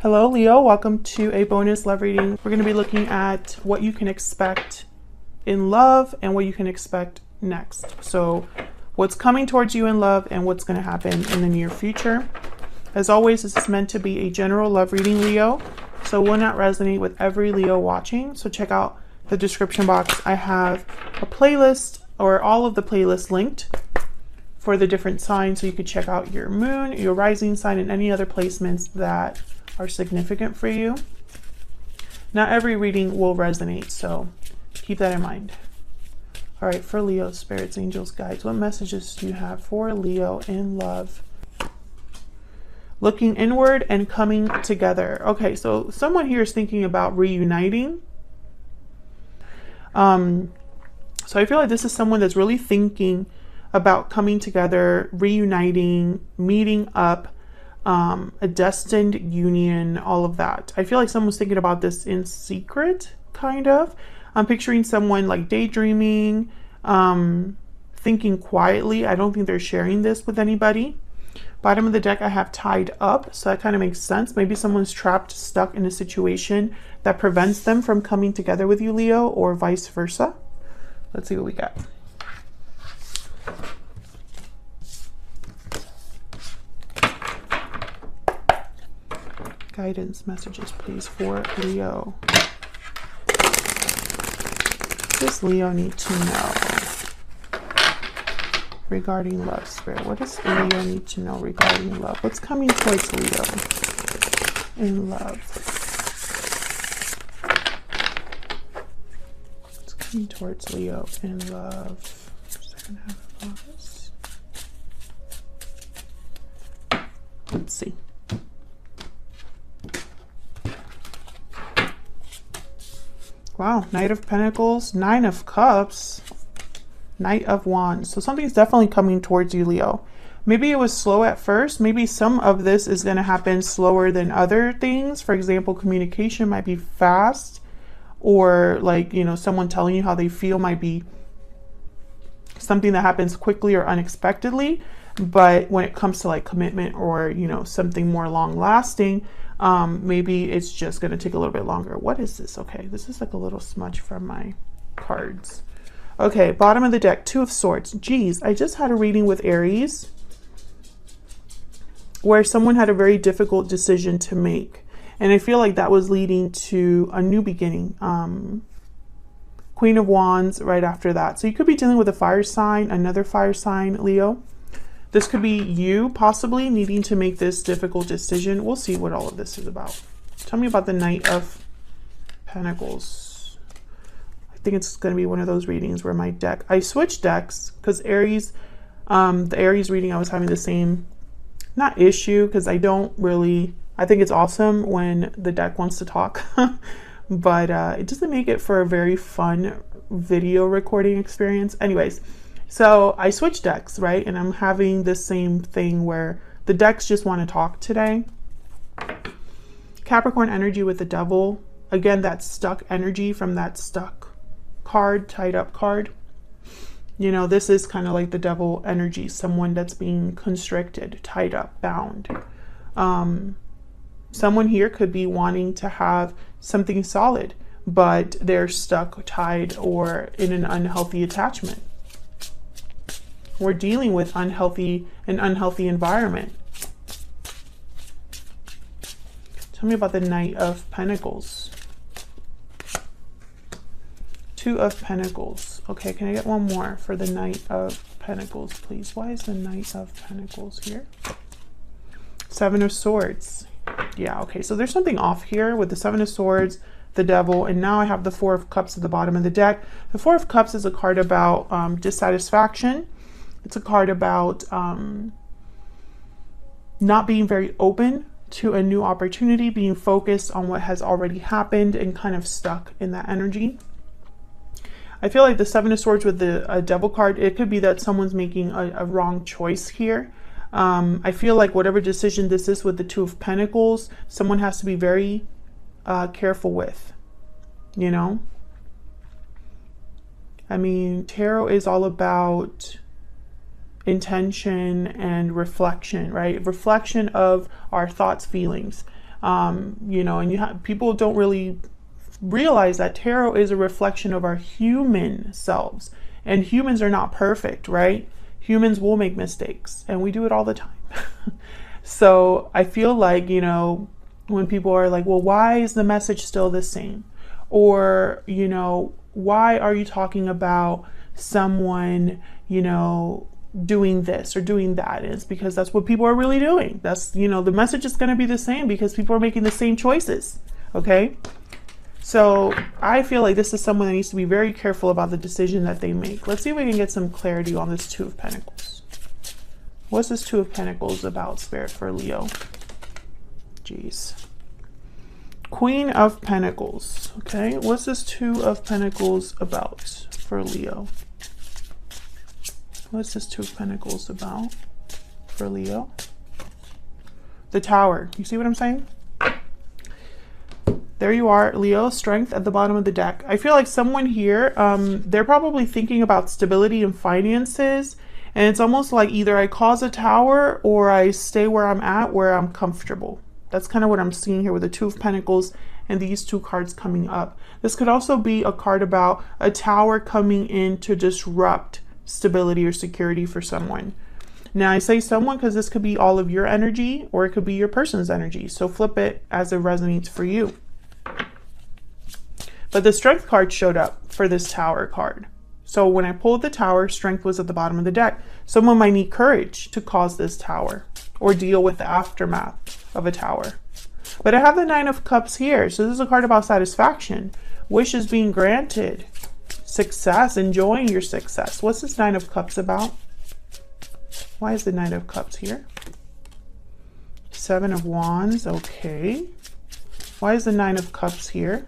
Hello Leo, welcome to a bonus love reading. We're going to be looking at what you can expect in love and what you can expect next. So what's coming towards you in love and what's going to happen in the near future. As always, this is meant to be a general love reading, Leo, so it will not resonate with every Leo watching. So check out the description box. I have a playlist, or all of the playlists linked for the different signs, so you could check out your moon, your rising sign, and any other placements that are significant for you. Not every reading will resonate, so keep that in mind. All right, for Leo, spirits, angels, guides, what messages do you have for Leo in love? Looking inward and coming together. Okay, so someone here is thinking about reuniting. So I feel like this is someone that's really thinking about coming together, reuniting, meeting up, a destined union, all of that. I feel like someone's thinking about this in secret, kind of. I'm picturing someone like daydreaming, thinking quietly. I don't think they're sharing this with anybody. Bottom of the deck, I have tied up, so that kind of makes sense. Maybe someone's trapped, stuck in a situation that prevents them from coming together with you, Leo, or vice versa. Let's see what we got. Guidance messages, please, for Leo. What does Leo need to know regarding love, Spirit? What does Leo need to know regarding love? What's coming towards Leo in love? What's coming towards Leo in love? Second half of August. Let's see. Wow, Knight of Pentacles, Nine of Cups, Knight of Wands. So something's definitely coming towards you, Leo. Maybe it was slow at first. Maybe some of this is going to happen slower than other things. For example, communication might be fast, or like, you know, someone telling you how they feel might be something that happens quickly or unexpectedly. But when it comes to like commitment or, you know, something more long lasting, maybe it's just going to take a little bit longer. What is this? Okay, this is like a little smudge from my cards. Okay, bottom of the deck, Two of Swords. Geez, I just had a reading with Aries where someone had a very difficult decision to make, and I feel like that was leading to a new beginning. Queen of Wands right after that. So you could be dealing with a fire sign, another fire sign, Leo. This could be you possibly needing to make this difficult decision. We'll see what all of this is about. Tell me about the Knight of Pentacles. I think it's going to be one of those readings where my deck, I switched decks because Aries, the Aries reading, I was having the same, not issue, because I don't really, I think it's awesome when the deck wants to talk, but it doesn't make it for a very fun video recording experience. Anyways, so I switched decks, right? And I'm having this same thing where the decks just want to talk today. Capricorn energy with the Devil. Again, that stuck energy from that stuck card, tied up card. You know, this is kind of like the Devil energy, someone that's being constricted, tied up, bound. Someone here could be wanting to have something solid, but they're stuck, tied, or in an unhealthy attachment. We're dealing with an unhealthy environment. Tell me about the Knight of Pentacles. Two of Pentacles. Okay, can I get one more for the Knight of Pentacles, please? Why is the Knight of Pentacles here? Seven of Swords. Yeah, okay, so there's something off here with the Seven of Swords, the Devil, and now I have the Four of Cups at the bottom of the deck. The Four of Cups is a card about dissatisfaction. It's a card about not being very open to a new opportunity, being focused on what has already happened and kind of stuck in that energy. I feel like the Seven of Swords with the Devil card, it could be that someone's making a wrong choice here. I feel like whatever decision this is with the Two of Pentacles, someone has to be very careful with, you know? I mean, tarot is all about intention and reflection, right? Reflection of our thoughts, feelings. You know, and people don't really realize that tarot is a reflection of our human selves, and humans are not perfect, right? Humans will make mistakes, and we do it all the time. So I feel like, you know, when people are like, well, why is the message still the same? Or, you know, why are you talking about someone, you know, doing this or doing that? It's because that's what people are really doing. That's, you know, the message is going to be the same because people are making the same choices. Okay. So I feel like this is someone that needs to be very careful about the decision that they make. Let's see if we can get some clarity on this Two of Pentacles. What's this Two of Pentacles about, Spirit, for Leo? Jeez. Queen of Pentacles. Okay. What's this Two of Pentacles about for Leo? What's this Two of Pentacles about for Leo? The Tower. You see what I'm saying? There you are, Leo, Strength at the bottom of the deck. I feel like someone here, they're probably thinking about stability and finances. And it's almost like either I cause a tower or I stay where I'm at, where I'm comfortable. That's kind of what I'm seeing here with the Two of Pentacles and these two cards coming up. This could also be a card about a tower coming in to disrupt stability or security for someone. Now I say someone because this could be all of your energy or it could be your person's energy. So flip it as it resonates for you. But the Strength card showed up for this Tower card. So when I pulled the Tower, Strength was at the bottom of the deck. Someone might need courage to cause this tower or deal with the aftermath of a tower. But I have the Nine of Cups here. So this is a card about satisfaction, wishes being granted, success, enjoying your success. What's this Nine of Cups about? Why is the Nine of Cups here? Seven of Wands, okay. Why is the Nine of Cups here?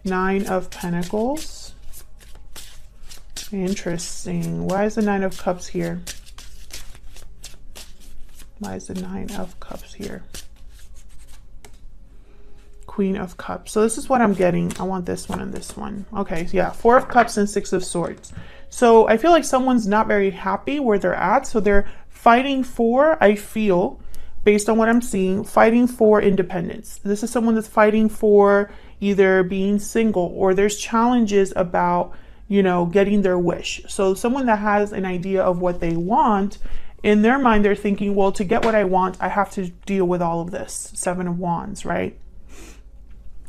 Nine of Pentacles. Interesting. Why is the Nine of Cups here? Why is the Nine of Cups here? Queen of Cups. So this is what I'm getting. I want this one and this one. Okay, yeah, Four of Cups and Six of Swords. So I feel like someone's not very happy where they're at. So they're fighting for, I feel, based on what I'm seeing, fighting for independence. This is someone that's fighting for either being single or there's challenges about, you know, getting their wish. So someone that has an idea of what they want, in their mind, they're thinking, well, to get what I want, I have to deal with all of this. Seven of Wands, right?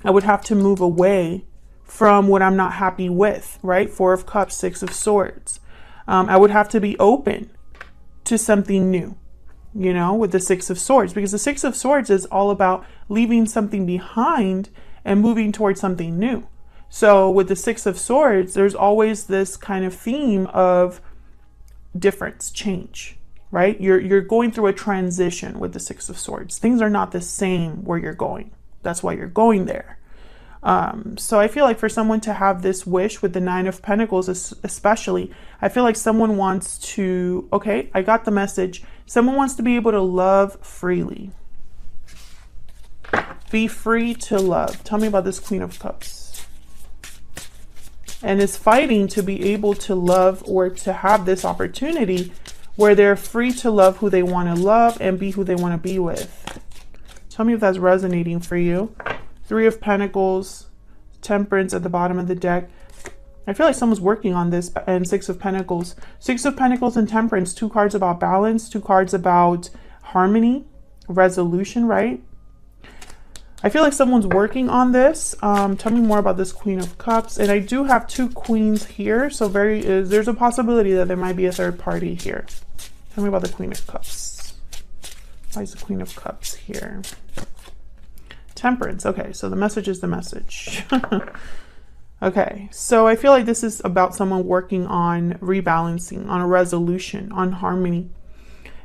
I would have to move away from what I'm not happy with, right? Four of Cups, Six of Swords. I would have to be open to something new, you know, with the Six of Swords, because the Six of Swords is all about leaving something behind and moving towards something new. So with the Six of Swords, there's always this kind of theme of difference, change, right? You're going through a transition with the Six of Swords. Things are not the same where you're going. That's why you're going there. So I feel like for someone to have this wish with the Nine of Pentacles, especially, I feel like someone wants to, okay, I got the message. Someone wants to be able to love freely. Be free to love. Tell me about this Queen of Cups. And is fighting to be able to love or to have this opportunity where they're free to love who they want to love and be who they want to be with. Tell me if that's resonating for you. Three of Pentacles, Temperance at the bottom of the deck. I feel like someone's working on this. And Six of Pentacles. Six of Pentacles and Temperance. Two cards about balance. Two cards about harmony, resolution, right? I feel like someone's working on this. Tell me more about this Queen of Cups. And I do have two queens here. So there's a possibility that there might be a third party here. Tell me about the Queen of Cups. Why is the Queen of Cups here? Temperance. Okay, so the message is the message. Okay, so I feel like this is about someone working on rebalancing, on a resolution, on harmony.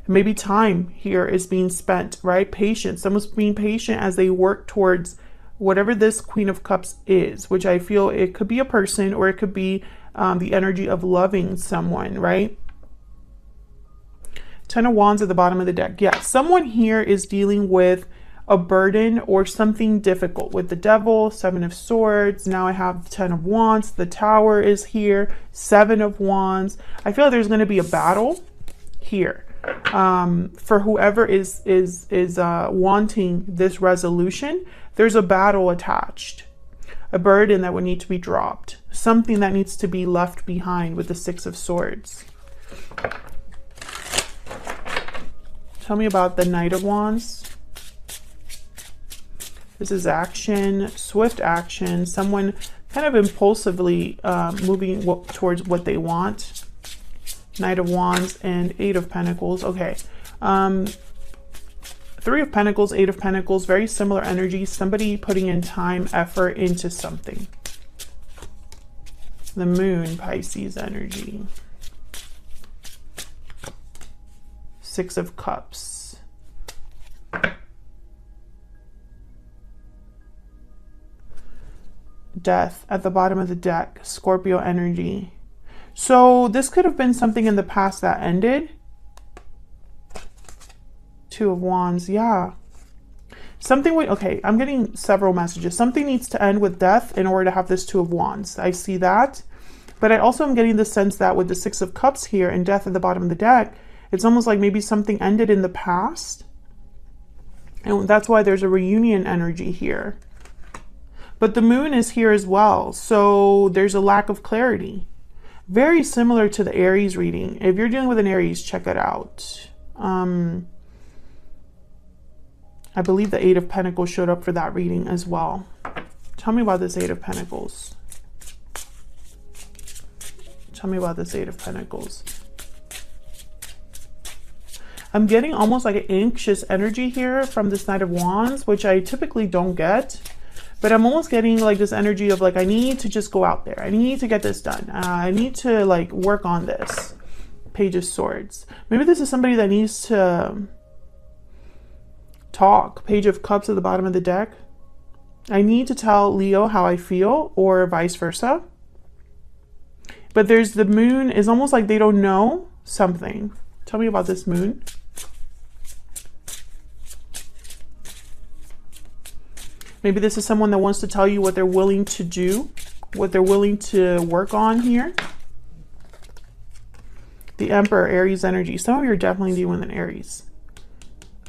Maybe time here is being spent, right? Patience. Someone's being patient as they work towards whatever this Queen of Cups is, which I feel it could be a person or it could be the energy of loving someone, right? Ten of Wands at the bottom of the deck. Yeah, someone here is dealing with a burden or something difficult with the Devil, Seven of Swords. Now I have Ten of Wands. The Tower is here. Seven of Wands. I feel like there's going to be a battle here. For whoever is wanting this resolution, there's a battle attached, a burden that would need to be dropped, something that needs to be left behind with the Six of Swords. Tell me about the Knight of Wands. This is action, swift action, someone kind of impulsively moving towards what they want. Knight of Wands and Eight of Pentacles. Okay. Three of Pentacles, Eight of Pentacles, very similar energy. Somebody putting in time, effort into something. The Moon, Pisces energy. Six of Cups. Death at the bottom of the deck. Scorpio energy. So this could have been something in the past that ended. Two of Wands. Yeah. Something would, okay, I'm getting several messages. Something needs to end with death in order to have this Two of Wands. I see that. But I also am getting the sense that with the Six of Cups here and death at the bottom of the deck, it's almost like maybe something ended in the past. And that's why there's a reunion energy here. But the Moon is here as well. So there's a lack of clarity. Very similar to the Aries reading. If you're dealing with an Aries, check it out. I believe the Eight of Pentacles showed up for that reading as well. Tell me about this Eight of Pentacles. Tell me about this Eight of Pentacles. I'm getting almost like an anxious energy here from this Knight of Wands, which I typically don't get. But I'm almost getting like this energy of like, I need to just go out there. I need to get this done. I need to like work on this. Page of Swords. Maybe this is somebody that needs to talk. Page of Cups at the bottom of the deck. I need to tell Leo how I feel, or vice versa. But there's the Moon. Is almost like they don't know something. Tell me about this Moon. Maybe this is someone that wants to tell you what they're willing to do, what they're willing to work on here. The Emperor, Aries energy. Some of you are definitely dealing with an Aries.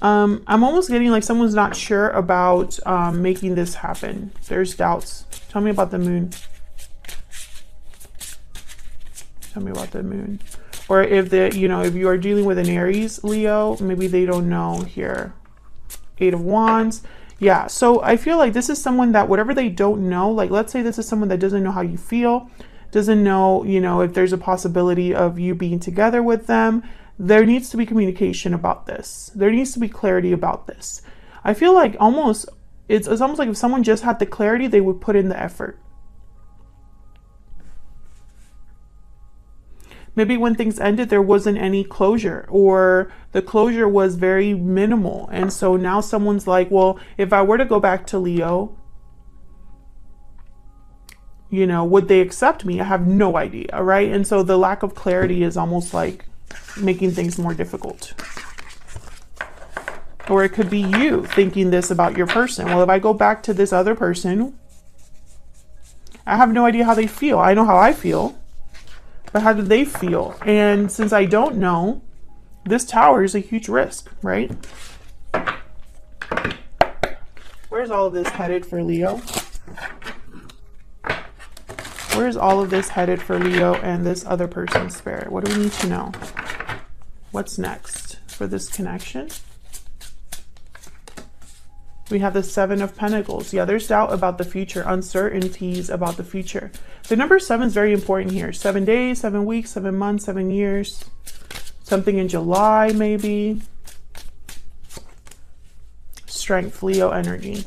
I'm almost getting like someone's not sure about making this happen. There's doubts. Tell me about the Moon. Tell me about the Moon. Or if if you are dealing with an Aries, Leo, maybe they don't know here. Eight of Wands. Yeah, so I feel like this is someone that whatever they don't know, like let's say this is someone that doesn't know how you feel, doesn't know, if there's a possibility of you being together with them. There needs to be communication about this. There needs to be clarity about this. I feel like it's almost like if someone just had the clarity, they would put in the effort. Maybe when things ended, there wasn't any closure, or the closure was very minimal. And so now someone's like, well, if I were to go back to Leo, would they accept me? I have no idea, right? And so the lack of clarity is almost like making things more difficult. Or it could be you thinking this about your person. Well, if I go back to this other person, I have no idea how they feel. I know how I feel. But how do they feel? And since I don't know, this Tower is a huge risk, right? Where's all of this headed for Leo? Where's all of this headed for Leo and this other person's spirit? What do we need to know? What's next for this connection? We have the Seven of Pentacles. Yeah, there's doubt about the future, uncertainties about the future. The number 7 is very important here. 7 days, 7 weeks, 7 months, 7 years. Something in July, maybe. Strength, Leo energy.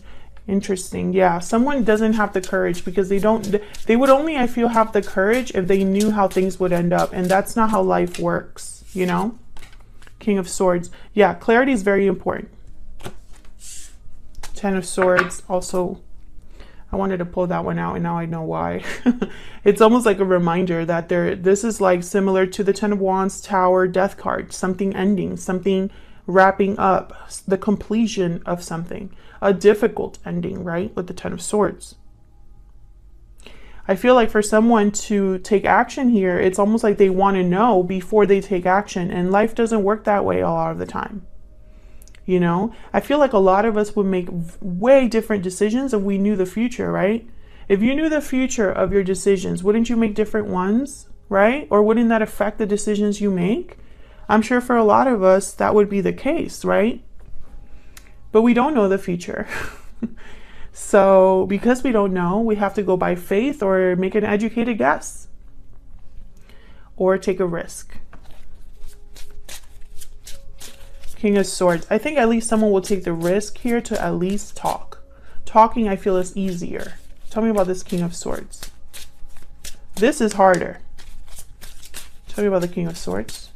Interesting. Yeah, someone doesn't have the courage because they would only, I feel, have the courage if they knew how things would end up. And that's not how life works, King of Swords. Yeah, clarity is very important. Ten of Swords. Also, I wanted to pull that one out and now I know why. It's almost like a reminder that this is like similar to the Ten of Wands, Tower, Death card. Something ending, something wrapping up, the completion of something. A difficult ending, right? With the Ten of Swords. I feel like for someone to take action here, it's almost like they want to know before they take action. And life doesn't work that way a lot of the time. You know, I feel like a lot of us would make way different decisions if we knew the future, right? If you knew the future of your decisions, wouldn't you make different ones, right? Or wouldn't that affect the decisions you make? I'm sure for a lot of us, that would be the case, right? But we don't know the future. So because we don't know, we have to go by faith or make an educated guess or take a risk. King of Swords. I think at least someone will take the risk here to at least talk. Talking, I feel, is easier. Tell me about this King of Swords. This is harder. Tell me about the King of Swords.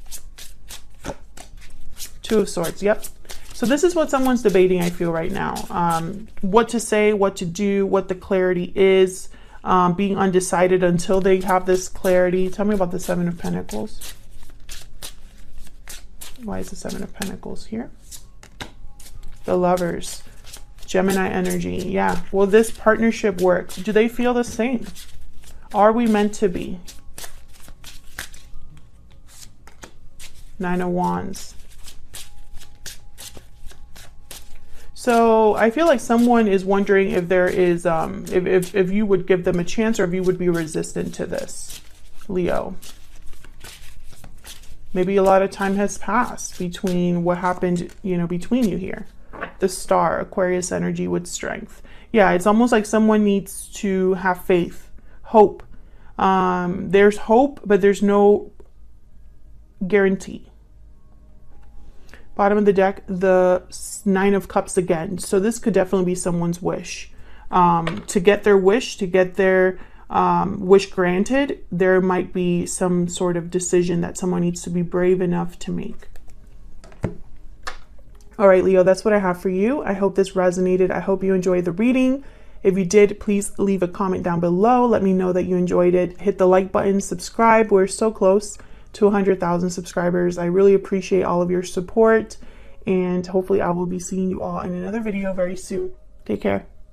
Two of Swords. Yep. So this is what someone's debating, I feel, right now. What to say, what to do, what the clarity is, being undecided until they have this clarity. Tell me about the Seven of Pentacles. Why is the Seven of Pentacles here? The Lovers. Gemini energy. Yeah. Will this partnership work? Do they feel the same? Are we meant to be? Nine of Wands. So I feel like someone is wondering if there is, if you would give them a chance or if you would be resistant to this, Leo. Maybe a lot of time has passed between what happened, you know, between you here. The Star, Aquarius energy with strength. Yeah, it's almost like someone needs to have faith, hope. There's hope, but there's no guarantee. Bottom of the deck, the Nine of Cups again. So this could definitely be someone's wish. To get their wish, to get their wish granted, there might be some sort of decision that someone needs to be brave enough to make. All right, Leo, that's what I have for you. I hope this resonated. I hope you enjoyed the reading. If you did, please leave a comment down below. Let me know that you enjoyed it. Hit the like button, subscribe. We're so close to 100,000 subscribers. I really appreciate all of your support, and hopefully I will be seeing you all in another video very soon. Take care.